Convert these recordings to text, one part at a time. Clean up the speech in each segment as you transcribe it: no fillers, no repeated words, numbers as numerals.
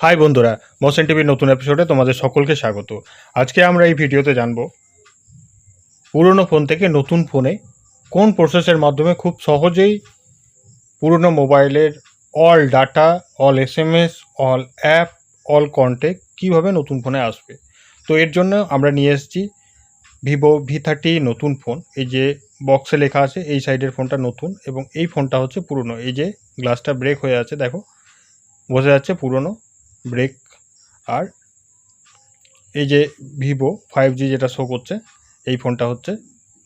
High বন্ধুরা, motion টিভির নতুন এপিসোডে তোমাদের সকলকে স্বাগত। আজকে আমরা এই ভিডিওতে জানব পুরনো ফোন থেকে নতুন ফোনে কোন প্রসেসের মাধ্যমে খুব সহজেই পুরনো মোবাইলের all data, all SMS, all app, all contact কীভাবে নতুন ফোনে আসবে। তো এর জন্য আমরা নিয়ে এসেছি ভিভো V30 নতুন ফোন। এই যে বক্সে লেখা আছে এই সাইডের ফোনটা নতুন এবং এই ফোনটা হচ্ছে পুরনো। এই যে গ্লাসটা ব্রেক হয়ে আছে, দেখো বোঝা যাচ্ছে পুরনো ব্রেক। আর এই যে ভিভো 5G যেটা শো করছে, এই ফোনটা হচ্ছে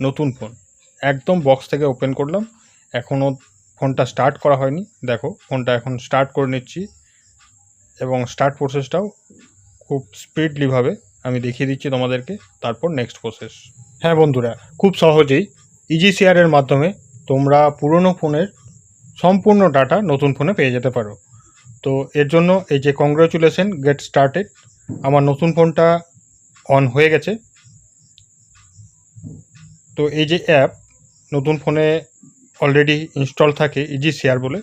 নতুন ফোন। একদম বক্স থেকে ওপেন করলাম, এখনও ফোনটা স্টার্ট করা হয়নি। দেখো ফোনটা এখন স্টার্ট করে নিচ্ছি এবং স্টার্ট প্রসেসটাও খুব স্পিডলিভাবে আমি দেখিয়ে দিচ্ছি তোমাদেরকে। তারপর নেক্সট প্রসেস। হ্যাঁ বন্ধুরা, খুব সহজেই ইজি শেয়ারের মাধ্যমে তোমরা পুরনো ফোনের সম্পূর্ণ ডাটা নতুন ফোনে পেয়ে যেতে পারো। তো এর জন্য এই যে কংগ্রাচুলেশন, গেট স্টার্টেড, আমার নতুন ফোনটা অন হয়ে গেছে। তো এই যে অ্যাপ নতুন ফোনে অলরেডি ইনস্টল থাকে ইজি শেয়ার বলে,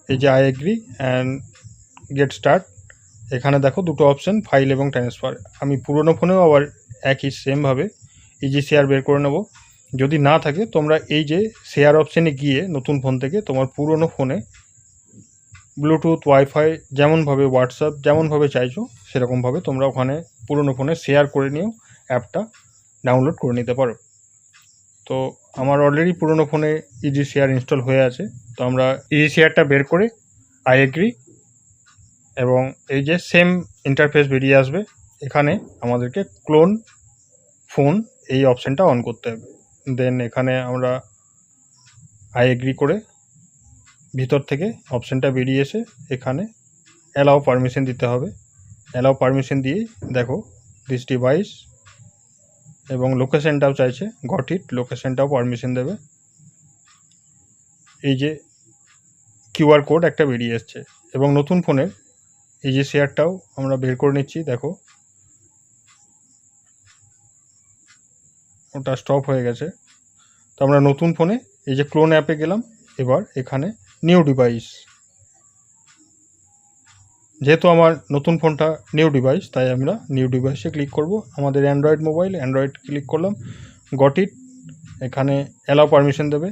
এই যে I agree and get start, এখানে দেখো দুটো অপশান, ফাইল এবং ট্রান্সফার। আমি পুরনো ফোনেও আবার একই সেমভাবে ইজি শেয়ার বের করে নেব। যদি না থাকে তোমরা এই যে শেয়ার অপশানে গিয়ে নতুন ফোন থেকে তোমার পুরনো ফোনে ব্লুটুথ, ওয়াইফাই, যেমনভাবে হোয়াটসঅ্যাপ যেমনভাবে চাইছো সেরকমভাবে তোমরা ওখানে পুরনো ফোনে শেয়ার করে নিয়েও অ্যাপটা ডাউনলোড করে নিতে পারো। তো আমার অলরেডি পুরনো ফোনে ইজি শেয়ার ইনস্টল হয়ে আছে। তো আমরা ইজি শেয়ারটা বের করে আই এগ্রি এবং এই যে সেম ইন্টারফেস বেরিয়ে আসবে। এখানে আমাদেরকে ক্লোন ফোন এই অপশানটা অন করতে হবে। দেন এখানে আমরা আই এগ্রি করে ভিতর থেকে অপশানটা বেরিয়ে এসে এখানে অ্যালাও পারমিশন দিতে হবে। অ্যালাও পারমিশন দিয়ে দেখো দিস ডিভাইস এবং লোকেশনটাও চাইছে, গট ইট, লোকেশনটাও পারমিশন দেবে। এই যে কিউআর কোড একটা বেরিয়ে এসছে এবং নতুন ফোনের এই যে শেয়ারটাও আমরা বের করে নিচ্ছি। দেখো ওটা স্টপ হয়ে গেছে। তো আমরা নতুন ফোনে এই যে ক্লোন অ্যাপে গেলাম। এবার এখানে নিউ ডিভাইস, যেহেতু আমার নতুন ফোনটা নিউ ডিভাইস তাই আমরা নিউ ডিভাইসে ক্লিক করব। আমাদের অ্যান্ড্রয়েড মোবাইল, অ্যান্ড্রয়েড ক্লিক করলাম, গট ইট, এখানে অ্যালাও পারমিশন দেবে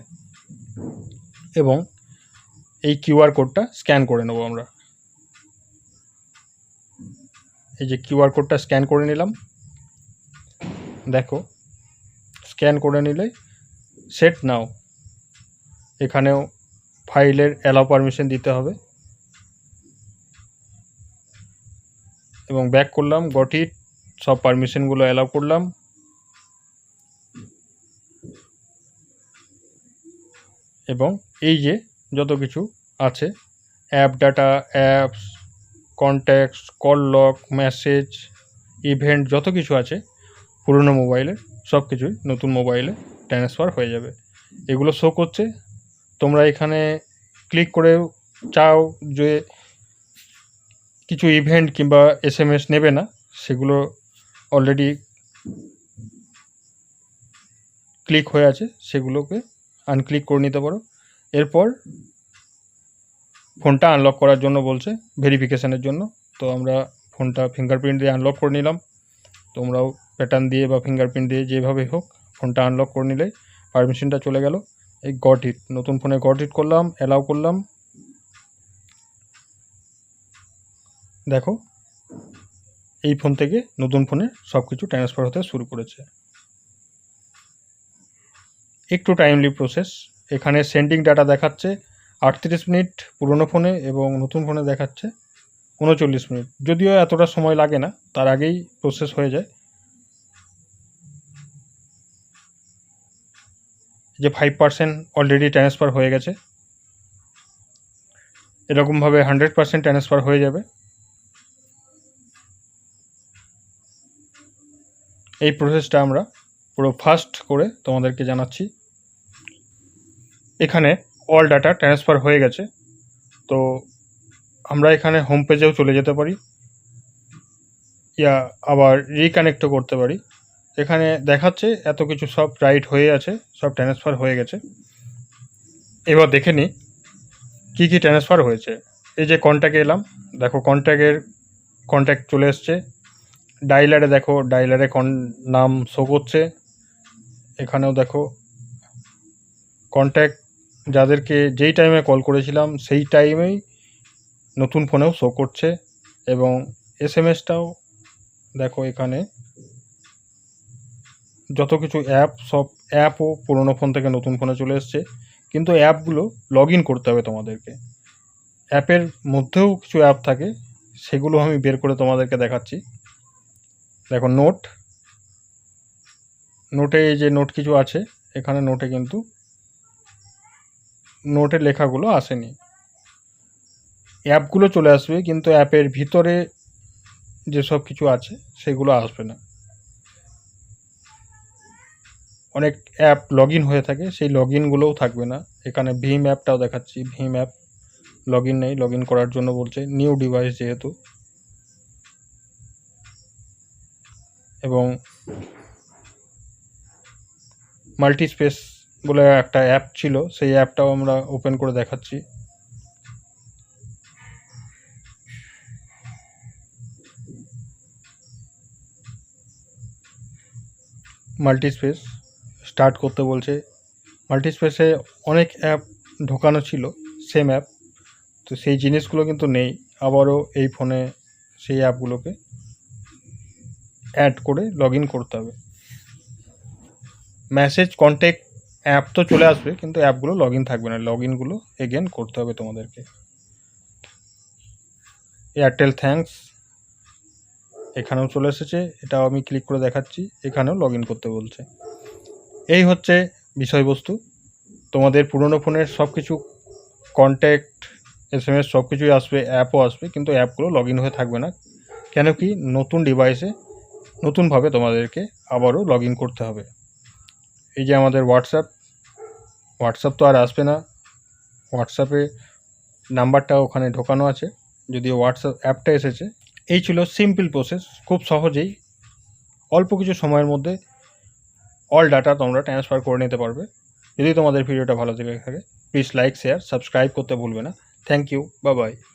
এবং এই কিউআর কোডটা স্ক্যান করে নেব আমরা। এই যে কিউআর কোডটা স্ক্যান করে নিলাম। দেখো স্ক্যান করে নিলে সেট নাও, এখানেও ফাইলের অ্যালাও পারমিশন দিতে হবে এবং ব্যাক করলাম, গট ইট, সব পারমিশনগুলো অ্যালাউ করলাম এবং এই যে যত কিছু আছে app data, apps, contacts, call lock, message, event, যত কিছু আছে পুরনো মোবাইলে সব কিছুই নতুন মোবাইলে ট্রান্সফার হয়ে যাবে। এগুলো শো করছে। তোমরা এখানে ক্লিক করে চাও যে কিছু ইভেন্ট কিংবা এসএমএস নেবে না, সেগুলো অলরেডি ক্লিক হয়ে আছে, সেগুলোকে আনক্লিক করে নিতে পারো। এরপর ফোনটা আনলক করার জন্য বলছে, ভেরিফিকেশানের জন্য। তো আমরা ফোনটা ফিঙ্গারপ্রিন্ট দিয়ে আনলক করে নিলাম। তোমরাও প্যাটার্ন দিয়ে বা ফিঙ্গারপ্রিন্ট দিয়ে যেভাবে হোক ফোনটা আনলক করে নিলে পারমিশনটা চলে গেল। এই গট ইট, নতুন ফোনে গট ইট করলাম, অ্যালাউ করলাম। দেখো এই ফোন থেকে নতুন ফোনে সব কিছু ট্রান্সফার হতে শুরু করেছে। একটু টাইমলি প্রসেস। এখানে সেন্ডিং ডাটা দেখাচ্ছে 38 মিনিট পুরনো ফোনে এবং নতুন ফোনে দেখাচ্ছে 39 মিনিট। যদিও এতটা সময় লাগে না, তার আগেই প্রসেস হয়ে যায়। যে 5% অলরেডি ট্রান্সফার হয়ে গেছে, এরকমভাবে 100% ট্রান্সফার হয়ে যাবে। এই প্রসেসটা আমরা পুরো ফাস্ট করে তোমাদেরকে জানাচ্ছি। এখানে অল ডাটা ট্রান্সফার হয়ে গেছে। তো আমরা এখানে হোম পেজেও চলে যেতে পারি, ইয়া আবার রিকানেক্টও করতে পারি। এখানে দেখাচ্ছে এত কিছু সব রাইট হয়ে আছে, সব ট্রান্সফার হয়ে গেছে। এবার দেখে নিই কী কী ট্রান্সফার হয়েছে। এই যে কন্ট্যাক্টে এলাম, দেখো কন্ট্যাক্টের কন্ট্যাক্ট চলে এসছে। ডাইলারে দেখো, ডাইলারে নাম শো করছে। এখানেও দেখো কন্ট্যাক্ট যাদেরকে যেই টাইমে কল করেছিলাম সেই টাইমেই নতুন ফোনেও শো করছে। এবং এসএমএসটাও দেখো, এখানে যত কিছু অ্যাপ, সব অ্যাপও পুরনো ফোন থেকে নতুন ফোনে চলে এসছে। কিন্তু অ্যাপগুলো লগ ইন করতে হবে তোমাদেরকে। অ্যাপের মধ্যেও কিছু অ্যাপ থাকে, সেগুলো আমি বের করে তোমাদেরকে দেখাচ্ছি। দেখো নোটে এই যে নোট কিছু আছে, এখানে নোটে কিন্তু নোটের লেখাগুলো আসেনি। অ্যাপগুলো চলে আসবে, কিন্তু অ্যাপের ভিতরে যেসব কিছু আছে সেগুলো আসবে না। অনেক অ্যাপ লগ ইন হয়ে থাকে, সেই লগ ইনগুলোও থাকবে না। এখানে ভীম অ্যাপটাও দেখাচ্ছি, ভীম অ্যাপ লগ ইন নেই, লগ ইন করার জন্য বলছে, নিউ ডিভাইস যেহেতু। এবং মাল্টিস্পেস বলে একটা অ্যাপ ছিল, সেই অ্যাপটাও আমরা ওপেন করে দেখাচ্ছি। মাল্টিস্পেস স্টার্ট করতে বলছে। মাল্টিস্পেসে অনেক অ্যাপ ঢোকানো ছিল, সেম অ্যাপ, তো সেই জিনিসগুলো কিন্তু নেই। আবারও এই ফোনে সেই অ্যাপগুলোকে অ্যাড করে লগ ইন করতে হবে। মেসেজ, কন্ট্যাক্ট, অ্যাপ তো চলে আসবে, কিন্তু অ্যাপগুলো লগ ইন থাকবে না। লগ ইনগুলো এগেন করতে হবে তোমাদেরকে। এয়ারটেল থ্যাঙ্কস এখানেও চলে এসেছে, এটাও আমি ক্লিক করে দেখাচ্ছি, এখানেও লগ ইন করতে বলছে। এই হচ্ছে বিষয়বস্তু। তোমাদের পুরনো ফোনের সব কিছু কন্ট্যাক্ট, এসএমএস সব কিছুই আসবে, অ্যাপও আসবে, কিন্তু অ্যাপগুলো লগ ইন হয়ে থাকবে না। কেন কি, নতুন ডিভাইসে নতুনভাবে তোমাদেরকে আবারও লগ ইন করতে হবে। এই যে আমাদের হোয়াটসঅ্যাপ তো আর আসবে না। হোয়াটসঅ্যাপে নাম্বারটা ওখানে ঢোকানো আছে, যদিও হোয়াটসঅ্যাপ অ্যাপটা এসেছে। এই ছিল সিম্পল প্রসেস, খুব সহজেই অল্প কিছু সময়ের মধ্যে অল ডাটা তোমরা ট্রান্সফার করে নিতে পারবে। যদি তোমাদের ভিডিওটা ভালো লেগে থাকে, প্লিজ লাইক, শেয়ার, সাবস্ক্রাইব করতে ভুলবে না। Thank you, bye by.